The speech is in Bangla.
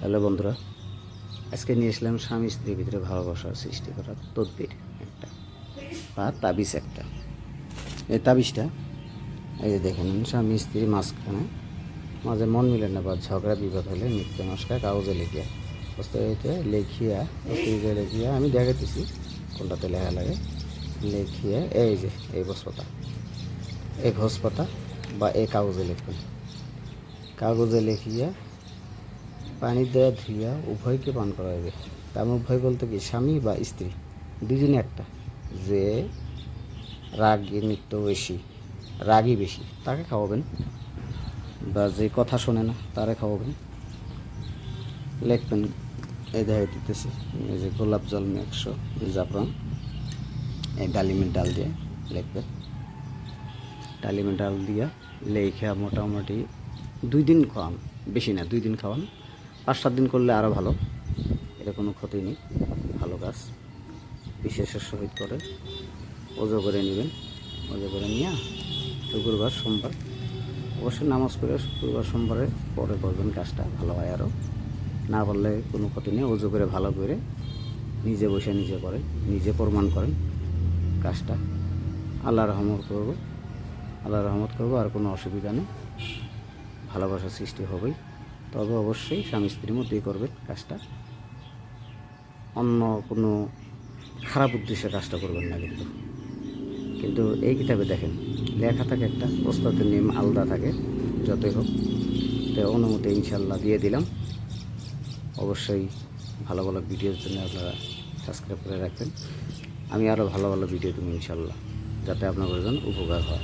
হ্যালো বন্ধুরা, আজকে নিয়ে আসলাম স্বামী স্ত্রীর ভিতরে ভালোবাসার সৃষ্টি করার তদবির একটা বা তাবিজ একটা। এই তাবিজটা এই যে দেখে নিন, স্বামী স্ত্রীর মাঝখানে মাঝে মন মিলে না বা ঝগড়া বিবাদ হলে মৃত্যু নমস্কার কাগজে লিখিয়া বস্তুতে লিখিয়া বস্তুতে লিখিয়া আমি দেখাইতেছি কোনটাতে লেখা লাগে। লিখিয়া এই যে এই বস্তুটা, এই ঘোষপাতা বা এই কাগজে লিখবেন। কাগজে লিখিয়া পানি দেওয়া ধুইয়া উভয়কে পান করাইবে। তার উভয় বলতে কি স্বামী বা স্ত্রী দুজনে একটা, যে রাগী নিত্য বেশি রাগী বেশি তাকে খাওয়াবেন, বা যে কথা শোনে না তারে খাওয়াবেন। লিখবেন, এই দেখাই দিতেছি, এই যে গোলাপ জল 100 জাফরান এই ডালিমের ডাল দিয়ে লিখবেন। ডালিমের ডাল দিয়া লেখা মোটামুটি 2 দিন খাওয়ান, বেশি না 2 দিন খাওয়ান। 5-7 দিন করলে আরও ভালো, এটা কোনো ক্ষতি নেই, ভালো কাজ। বিশেষের সহিত করে ওজো করে নেবেন। ওজো করে নিয়ে শুক্রবার সোমবার অবশ্যই নামাজ পড়ে শুক্রবার সোমবারে পরে করবেন, কাজটা ভালো হয়। আরও না পারলে কোনো ক্ষতি নেই, ওজো করে ভালো করে নিজে বসে নিজে করেন, নিজে প্রমাণ করেন কাজটা। আল্লাহ রহমত করবো, আল্লাহ রহমত করবো, আর কোনো অসুবিধা নেই, ভালোবাসার সৃষ্টি হবেই। তবে অবশ্যই স্বামী স্ত্রীর মধ্যেই করবেন কাজটা, অন্য কোনো খারাপ উদ্দেশ্যে কাজটা করবেন না। কিন্তু এই কিতাবে দেখেন লেখা থাকে একটা, ওস্তাদের নিয়ম আলাদা থাকে, যতই হোক। তো অনুমতি ইনশাল্লাহ দিয়ে দিলাম। অবশ্যই ভালো ভালো ভিডিওর জন্য আপনারা সাবস্ক্রাইব করে রাখবেন। আমি আরও ভালো ভালো ভিডিও দেবো ইনশাল্লাহ, যাতে আপনাদের জন্য উপকার হয়।